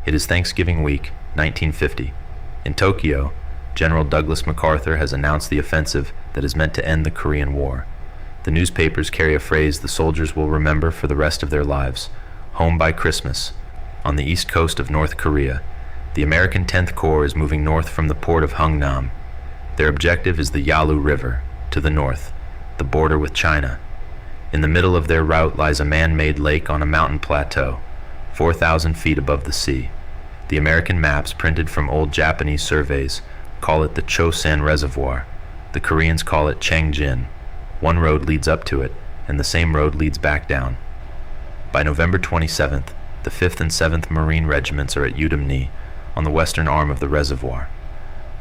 It is Thanksgiving week, 1950. In Tokyo, General Douglas MacArthur has announced the offensive that is meant to end the Korean War. The newspapers carry a phrase the soldiers will remember for the rest of their lives: home by Christmas. On the east coast of North Korea, the American 10th Corps is moving north from the port of Hungnam. Their objective is the Yalu River, to the north, the border with China. In the middle of their route lies a man-made lake on a mountain plateau, 4,000 feet above the sea. The American maps, printed from old Japanese surveys, call it the Chosin Reservoir. The Koreans call it Changjin. One road leads up to it, and the same road leads back down. By November 27th, the 5th and 7th Marine Regiments are at Yudam-ni, on the western arm of the reservoir.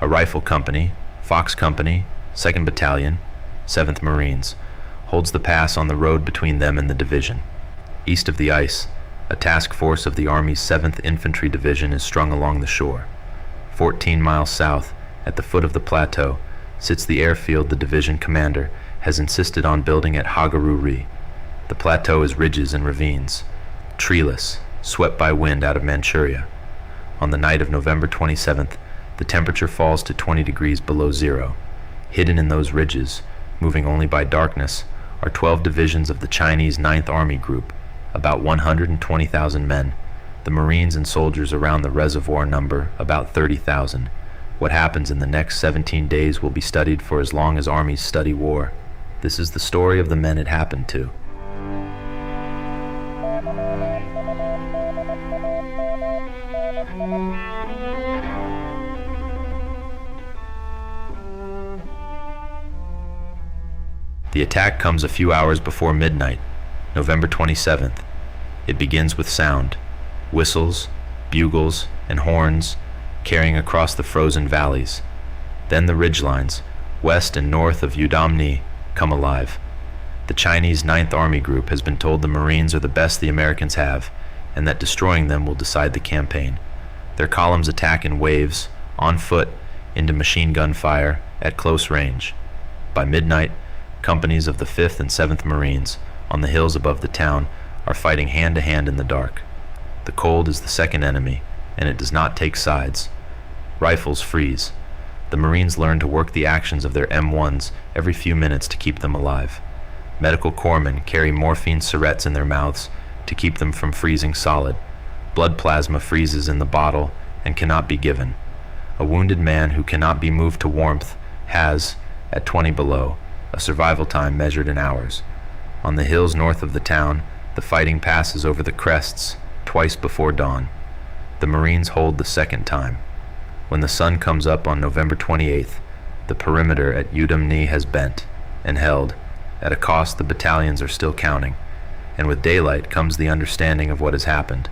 A rifle company, Fox Company, 2nd Battalion, 7th Marines, holds the pass on the road between them and the division. East of the ice, a task force of the Army's 7th Infantry Division is strung along the shore. 14 miles south, at the foot of the plateau, sits the airfield the division commander has insisted on building at Hagaru. The plateau is ridges and ravines, treeless, swept by wind out of Manchuria. On the night of November 27th, the temperature falls to 20 degrees below zero. Hidden in those ridges, moving only by darkness, are 12 divisions of the Chinese 9th Army Group, about 120,000 men. The Marines and soldiers around the reservoir number about 30,000. What happens in the next 17 days will be studied for as long as armies study war. This is the story of the men it happened to. The attack comes a few hours before midnight, November 27th. It begins with sound, whistles, bugles, and horns carrying across the frozen valleys. Then the ridgelines, west and north of Yudam-ni, come alive. The Chinese 9th Army Group has been told the Marines are the best the Americans have, and that destroying them will decide the campaign. Their columns attack in waves, on foot, into machine gun fire, at close range. By midnight, companies of the 5th and 7th Marines, on the hills above the town, are fighting hand-to-hand in the dark. The cold is the second enemy, and it does not take sides. Rifles freeze. The Marines learn to work the actions of their M1s every few minutes to keep them alive. Medical corpsmen carry morphine syrettes in their mouths to keep them from freezing solid. Blood plasma freezes in the bottle and cannot be given. A wounded man who cannot be moved to warmth has, at 20 below, a survival time measured in hours. On the hills north of the town, the fighting passes over the crests twice before dawn. The Marines hold the second time. When the sun comes up on November 28th, the perimeter at Yudam-ni has bent and held. At a cost the battalions are still counting, and with daylight comes the understanding of what has happened.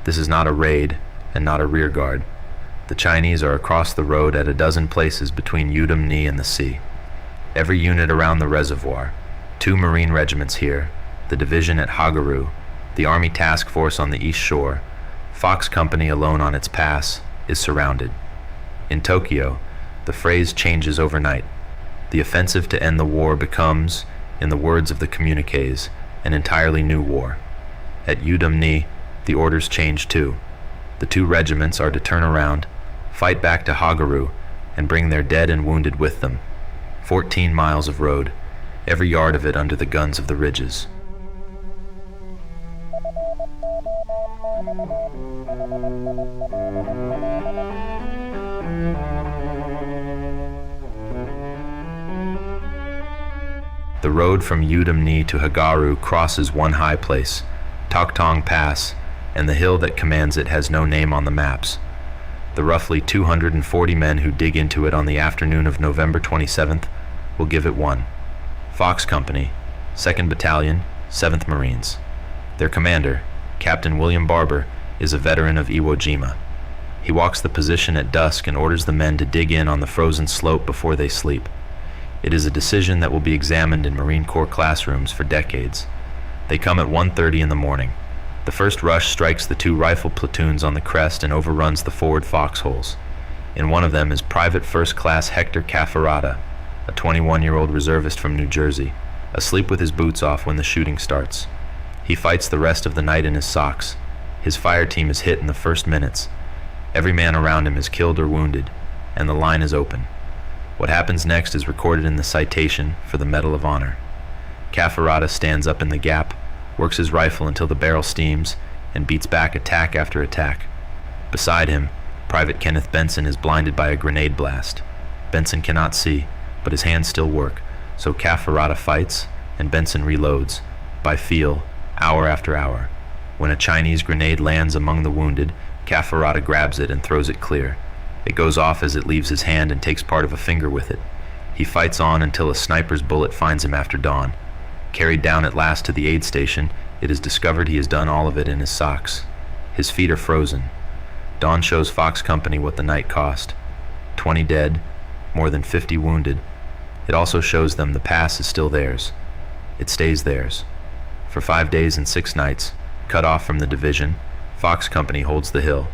This is not a raid and not a rear guard. The Chinese are across the road at a dozen places between Yudam-ni and the sea. Every unit around the reservoir, 2 Marine regiments here, the division at Hagaru, the Army task force on the east shore, Fox Company alone on its pass, is surrounded. In Tokyo, the phrase changes overnight. The offensive to end the war becomes, in the words of the communiques, an entirely new war. At Yudam-ni, the orders change too. The 2 regiments are to turn around, fight back to Hagaru, and bring their dead and wounded with them. 14 miles of road, every yard of it under the guns of the ridges. The road from Yudam-ni to Hagaru crosses one high place, Toktong Pass, and the hill that commands it has no name on the maps. The roughly 240 men who dig into it on the afternoon of November 27th will give it one. Fox Company, 2nd Battalion, 7th Marines. Their commander, Captain William Barber, is a veteran of Iwo Jima. He walks the position at dusk and orders the men to dig in on the frozen slope before they sleep. It is a decision that will be examined in Marine Corps classrooms for decades. They come at 1:30 in the morning. The first rush strikes the 2 rifle platoons on the crest and overruns the forward foxholes. In one of them is Private First Class Hector Caffarata, a 21-year-old reservist from New Jersey, asleep with his boots off when the shooting starts. He fights the rest of the night in his socks. His fire team is hit in the first minutes. Every man around him is killed or wounded, and the line is open. What happens next is recorded in the citation for the Medal of Honor. Cafferata stands up in the gap, works his rifle until the barrel steams, and beats back attack after attack. Beside him, Private Kenneth Benson is blinded by a grenade blast. Benson cannot see, but his hands still work, so Cafferata fights, and Benson reloads, by feel, hour after hour. When a Chinese grenade lands among the wounded, Cafferata grabs it and throws it clear. It goes off as it leaves his hand and takes part of a finger with it. He fights on until a sniper's bullet finds him after dawn. Carried down at last to the aid station, it is discovered he has done all of it in his socks. His feet are frozen. Dawn shows Fox Company what the night cost. 20 dead, more than 50 wounded. It also shows them the pass is still theirs. It stays theirs. For 5 days and 6 nights, cut off from the division, Fox Company holds the hill.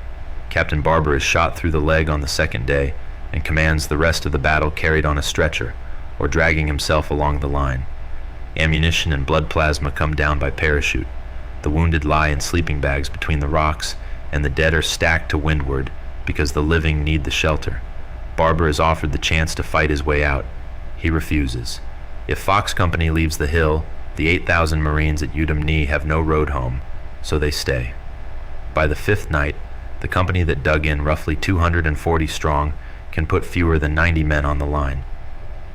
Captain Barber is shot through the leg on the second day and commands the rest of the battle carried on a stretcher or dragging himself along the line. Ammunition and blood plasma come down by parachute. The wounded lie in sleeping bags between the rocks, and the dead are stacked to windward because the living need the shelter. Barber is offered the chance to fight his way out. He refuses. If Fox Company leaves the hill, the 8,000 Marines at Yudam-ni have no road home, so they stay. By the 5th night, the company that dug in roughly 240 strong can put fewer than 90 men on the line.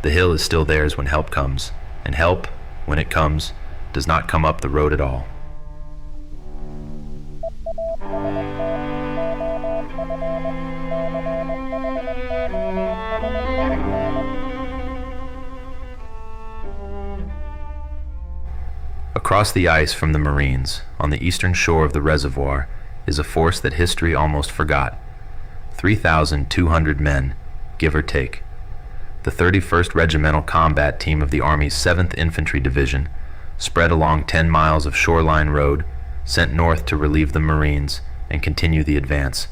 The hill is still theirs when help comes, and help, when it comes, does not come up the road at all. Across the ice from the Marines, on the eastern shore of the reservoir, is a force that history almost forgot. 3,200 men, give or take. The 31st Regimental Combat Team of the Army's 7th Infantry Division, spread along 10 miles of shoreline road, sent north to relieve the Marines and continue the advance.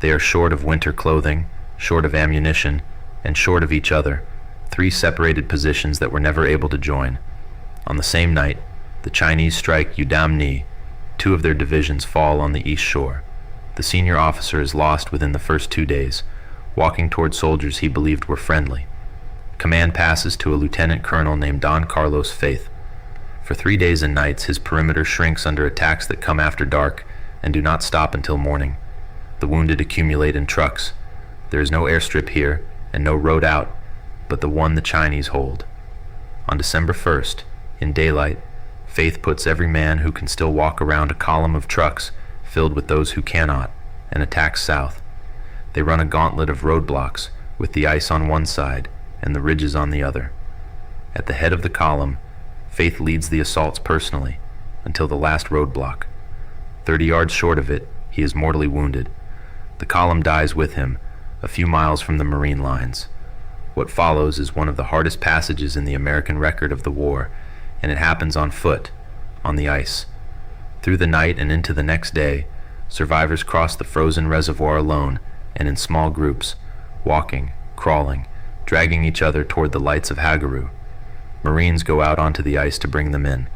They are short of winter clothing, short of ammunition, and short of each other, 3 separated positions that were never able to join. On the same night, the Chinese strike Yudam-ni. 2 of their divisions fall on the east shore. The senior officer is lost within the first 2 days, walking toward soldiers he believed were friendly. Command passes to a lieutenant colonel named Don Carlos Faith. For 3 days and nights, his perimeter shrinks under attacks that come after dark and do not stop until morning. The wounded accumulate in trucks. There is no airstrip here and no road out, but the one the Chinese hold. On December 1st, in daylight, Faith puts every man who can still walk around a column of trucks filled with those who cannot, and attacks south. They run a gauntlet of roadblocks, with the ice on one side and the ridges on the other. At the head of the column, Faith leads the assaults personally, until the last roadblock. 30 yards short of it, he is mortally wounded. The column dies with him, a few miles from the Marine lines. What follows is one of the hardest passages in the American record of the war, and it happens on foot, on the ice. Through the night and into the next day, survivors cross the frozen reservoir alone and in small groups, walking, crawling, dragging each other toward the lights of Hagaru. Marines go out onto the ice to bring them in.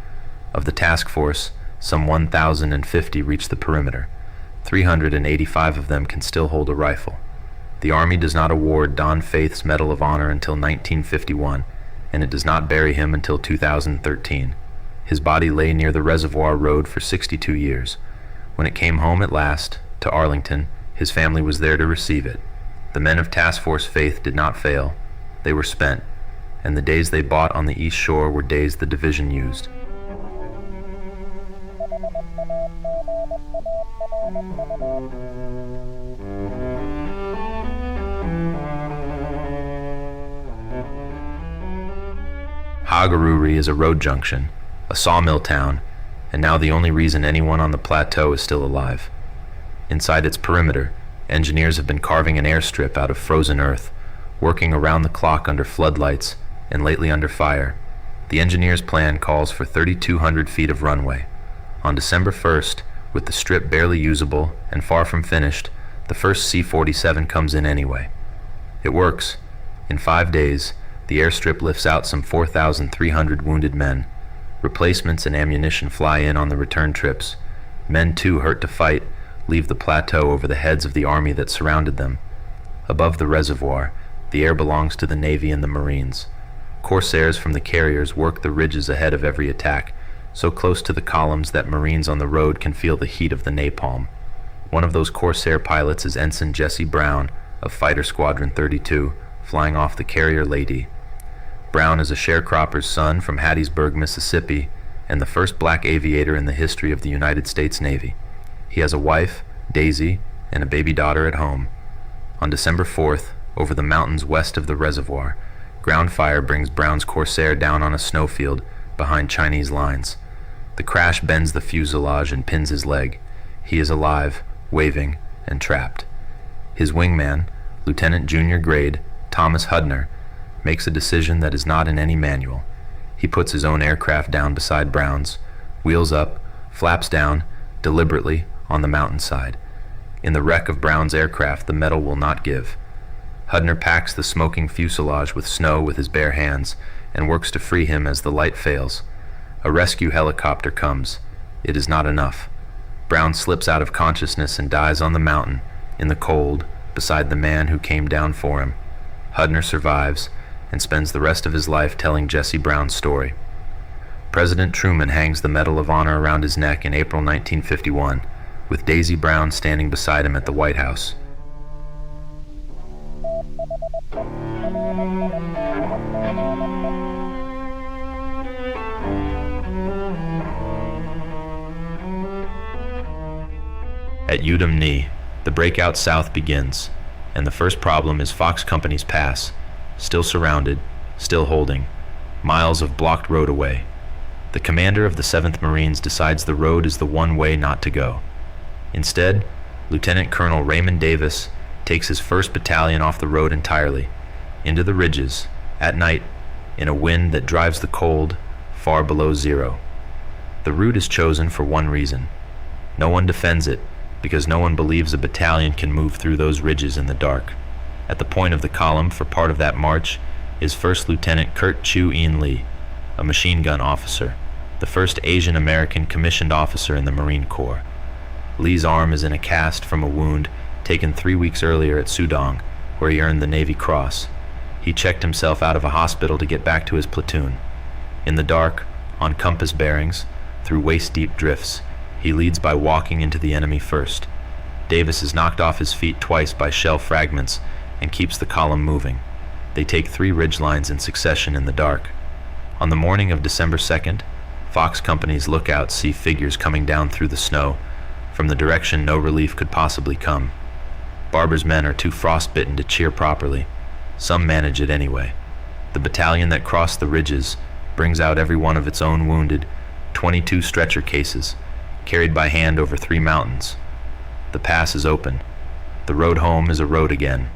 Of the task force, some 1,050 reach the perimeter. 385 of them can still hold a rifle. The Army does not award Don Faith's Medal of Honor until 1951, and it does not bury him until 2013. His body lay near the reservoir road for 62 years. When it came home at last, to Arlington, his family was there to receive it. The men of Task Force Faith did not fail. They were spent, and the days they bought on the east shore were days the division used. Hagaru is a road junction, a sawmill town, and now the only reason anyone on the plateau is still alive. Inside its perimeter, engineers have been carving an airstrip out of frozen earth, working around the clock under floodlights and lately under fire. The engineers' plan calls for 3,200 feet of runway. On December 1st, with the strip barely usable and far from finished, the first C-47 comes in anyway. It works. In 5 days, the airstrip lifts out some 4,300 wounded men. Replacements and ammunition fly in on the return trips. Men too hurt to fight leave the plateau over the heads of the army that surrounded them. Above the reservoir, the air belongs to the Navy and the Marines. Corsairs from the carriers work the ridges ahead of every attack, so close to the columns that Marines on the road can feel the heat of the napalm. One of those Corsair pilots is Ensign Jesse Brown of Fighter Squadron 32, flying off the carrier Lady. Brown is a sharecropper's son from Hattiesburg, Mississippi, and the first black aviator in the history of the United States Navy. He has a wife, Daisy, and a baby daughter at home. On December 4th, over the mountains west of the reservoir, ground fire brings Brown's Corsair down on a snowfield behind Chinese lines. The crash bends the fuselage and pins his leg. He is alive, waving, and trapped. His wingman, Lieutenant Junior Grade Thomas Hudner, makes a decision that is not in any manual. He puts his own aircraft down beside Brown's, wheels up, flaps down, deliberately, on the mountainside. In the wreck of Brown's aircraft, the metal will not give. Hudner packs the smoking fuselage with snow with his bare hands and works to free him as the light fails. A rescue helicopter comes. It is not enough. Brown slips out of consciousness and dies on the mountain, in the cold, beside the man who came down for him. Hudner survives and spends the rest of his life telling Jesse Brown's story. President Truman hangs the Medal of Honor around his neck in April 1951, with Daisy Brown standing beside him at the White House. At Yudam-ni, the breakout south begins, and the first problem is Fox Company's Pass, still surrounded, still holding, miles of blocked road away. The commander of the 7th Marines decides the road is the one way not to go. Instead, Lieutenant Colonel Raymond Davis takes his 1st Battalion off the road entirely, into the ridges, at night, in a wind that drives the cold far below zero. The route is chosen for one reason. No one defends it, because no one believes a battalion can move through those ridges in the dark. At the point of the column for part of that march is 1st Lieutenant Kurt Chu-In Lee, a machine gun officer, the first Asian American commissioned officer in the Marine Corps. Lee's arm is in a cast from a wound taken 3 weeks earlier at Sudong, where he earned the Navy Cross. He checked himself out of a hospital to get back to his platoon. In the dark, on compass bearings, through waist-deep drifts, he leads by walking into the enemy first. Davis is knocked off his feet twice by shell fragments and keeps the column moving. They take 3 ridgelines in succession in the dark. On the morning of December 2nd, Fox Company's lookouts see figures coming down through the snow from the direction no relief could possibly come. Barber's men are too frostbitten to cheer properly. Some manage it anyway. The battalion that crossed the ridges brings out every one of its own wounded, 22 stretcher cases, carried by hand over 3 mountains. The pass is open. The road home is a road again.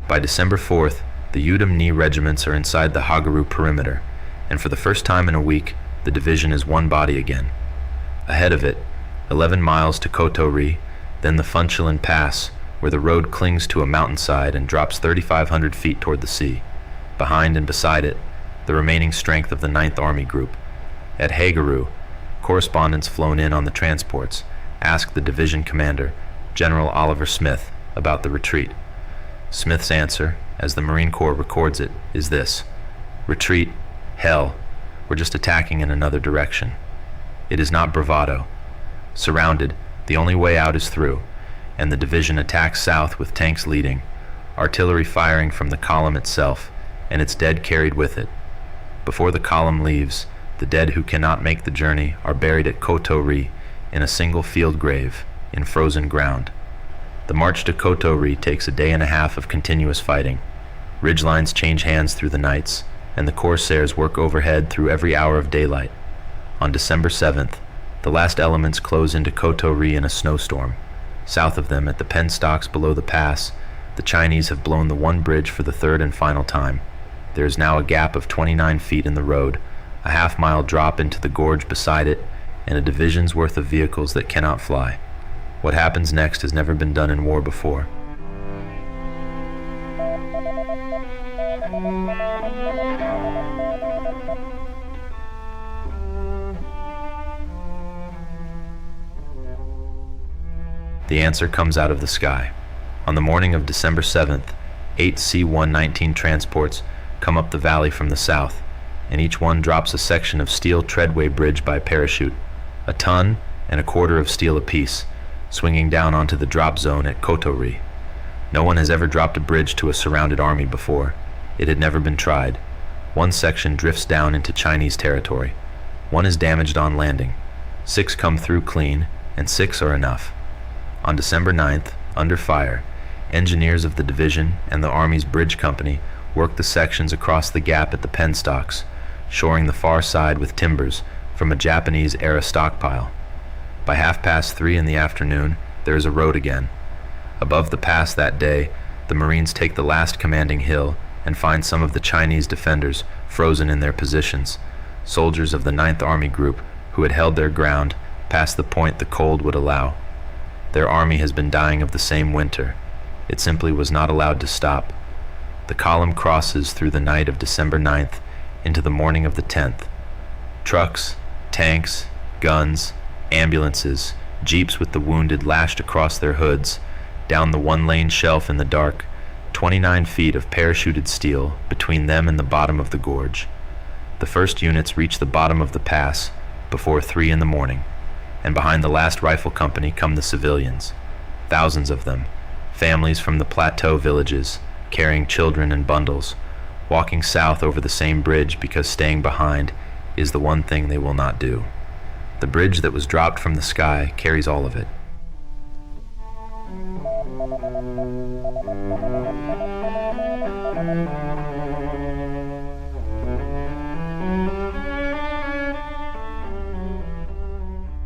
By December 4th, the Yudam-ni regiments are inside the Hagaru perimeter, and for the first time in a week, the division is one body again. Ahead of it, 11 miles to Koto-ri, then the Funchalen Pass, where the road clings to a mountainside and drops 3,500 feet toward the sea. Behind and beside it, the remaining strength of the 9th Army Group. At Hagaru, correspondents flown in on the transports asked the division commander, General Oliver Smith, about the retreat. Smith's answer, as the Marine Corps records it, is this: retreat, hell, we're just attacking in another direction. It is not bravado. Surrounded, the only way out is through, and the division attacks south with tanks leading, artillery firing from the column itself, and its dead carried with it. Before the column leaves, the dead who cannot make the journey are buried at Koto-ri in a single field grave in frozen ground. The march to Koto-ri takes a day and a half of continuous fighting. Ridgelines change hands through the nights, and the Corsairs work overhead through every hour of daylight. On December 7th, the last elements close into Koto-ri in a snowstorm. South of them, at the penstocks below the pass, the Chinese have blown the one bridge for the 3rd and final time. There is now a gap of 29 feet in the road, a half-mile drop into the gorge beside it, and a division's worth of vehicles that cannot fly. What happens next has never been done in war before. The answer comes out of the sky. On the morning of December 7th, 8 C-119 transports come up the valley from the south, and each one drops a section of steel treadway bridge by parachute, a ton and a quarter of steel apiece, swinging down onto the drop zone at Kotori. No one has ever dropped a bridge to a surrounded army before. It had never been tried. One section drifts down into Chinese territory. One is damaged on landing. 6 come through clean, and 6 are enough. On December 9th, under fire, engineers of the division and the Army's bridge company worked the sections across the gap at the penstocks, shoring the far side with timbers from a Japanese-era stockpile. By 3:30 in the afternoon, there is a road again. Above the pass that day, the Marines take the last commanding hill and find some of the Chinese defenders frozen in their positions, soldiers of the 9th Army Group who had held their ground past the point the cold would allow. Their army has been dying of the same winter. It simply was not allowed to stop. The column crosses through the night of December 9th into the morning of the 10th. Trucks, tanks, guns, ambulances, jeeps with the wounded lashed across their hoods, down the one-lane shelf in the dark, 29 feet of parachuted steel between them and the bottom of the gorge. The first units reach the bottom of the pass before 3 in the morning, and behind the last rifle company come the civilians, thousands of them, families from the plateau villages, carrying children and bundles, walking south over the same bridge because staying behind is the one thing they will not do. The bridge that was dropped from the sky carries all of it.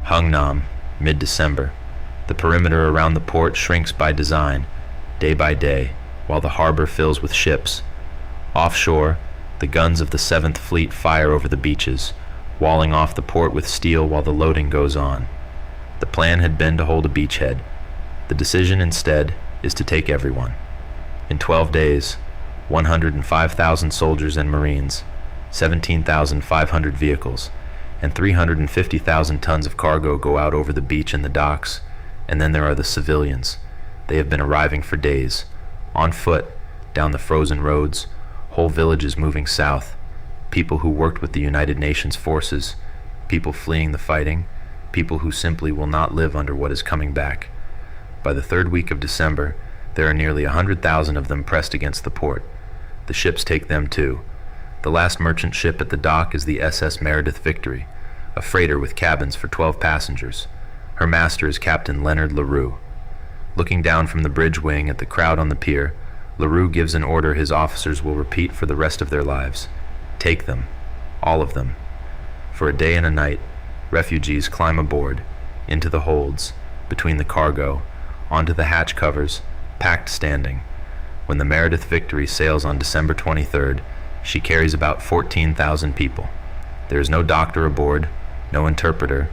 Hungnam, mid-December. The perimeter around the port shrinks by design, day by day, while the harbor fills with ships. Offshore, the guns of the 7th Fleet fire over the beaches, walling off the port with steel while the loading goes on. The plan had been to hold a beachhead. The decision instead is to take everyone. In 12 days, 105,000 soldiers and Marines, 17,500 vehicles, and 350,000 tons of cargo go out over the beach and the docks, and then there are the civilians. They have been arriving for days, on foot, down the frozen roads, whole villages moving south, people who worked with the United Nations forces, people fleeing the fighting, people who simply will not live under what is coming back. By the 3rd week of December, there are nearly 100,000 of them pressed against the port. The ships take them too. The last merchant ship at the dock is the SS Meredith Victory, a freighter with cabins for 12 passengers. Her master is Captain Leonard LaRue. Looking down from the bridge wing at the crowd on the pier, LaRue gives an order his officers will repeat for the rest of their lives. Take them, all of them. For a day and a night, refugees climb aboard, into the holds, between the cargo, onto the hatch covers, packed standing. When the Meredith Victory sails on December 23rd, she carries about 14,000 people. There is no doctor aboard, no interpreter,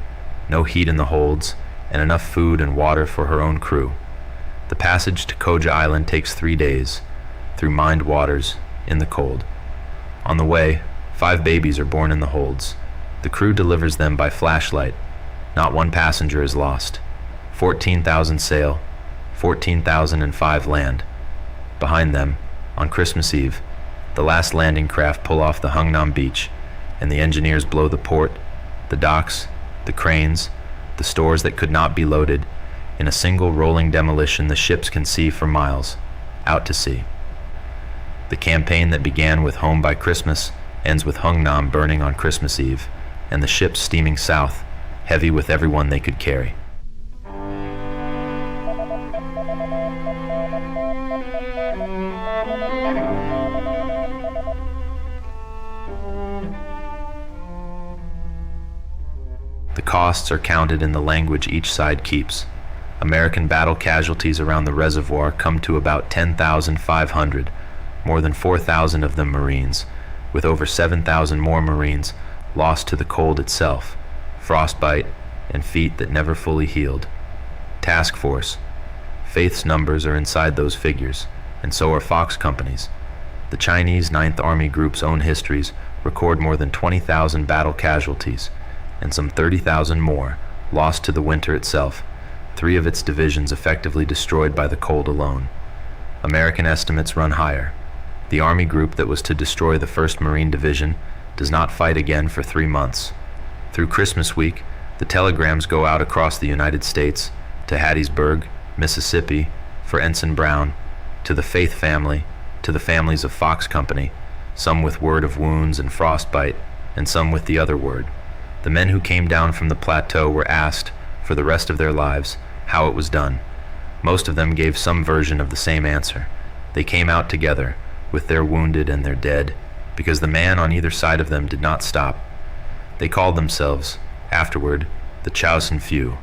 no heat in the holds, and enough food and water for her own crew. The passage to Koja Island takes 3 days, through mined waters, in the cold. On the way, 5 babies are born in the holds. The crew delivers them by flashlight. Not one passenger is lost. 14,000 sail, 14,005 land. Behind them, on Christmas Eve, the last landing craft pull off the Hungnam beach, and the engineers blow the port, the docks, the cranes, the stores that could not be loaded. In a single rolling demolition, the ships can see for miles, out to sea. The campaign that began with Home by Christmas ends with Hungnam burning on Christmas Eve, and the ships steaming south, heavy with everyone they could carry. The costs are counted in the language each side keeps. American battle casualties around the reservoir come to about 10,500, more than 4,000 of them Marines, with over 7,000 more Marines lost to the cold itself, frostbite, and feet that never fully healed. Task Force. Faith's numbers are inside those figures, and so are Fox Company's. The Chinese Ninth Army Group's own histories record more than 20,000 battle casualties, and some 30,000 more lost to the winter itself, 3 of its divisions effectively destroyed by the cold alone. American estimates run higher. The Army group that was to destroy the 1st Marine Division does not fight again for 3 months. Through Christmas week, the telegrams go out across the United States, to Hattiesburg, Mississippi, for Ensign Brown, to the Faith family, to the families of Fox Company, some with word of wounds and frostbite, and some with the other word. The men who came down from the plateau were asked, for the rest of their lives, how it was done. Most of them gave some version of the same answer. They came out together, with their wounded and their dead, because the man on either side of them did not stop. They called themselves, afterward, the Chosin Few.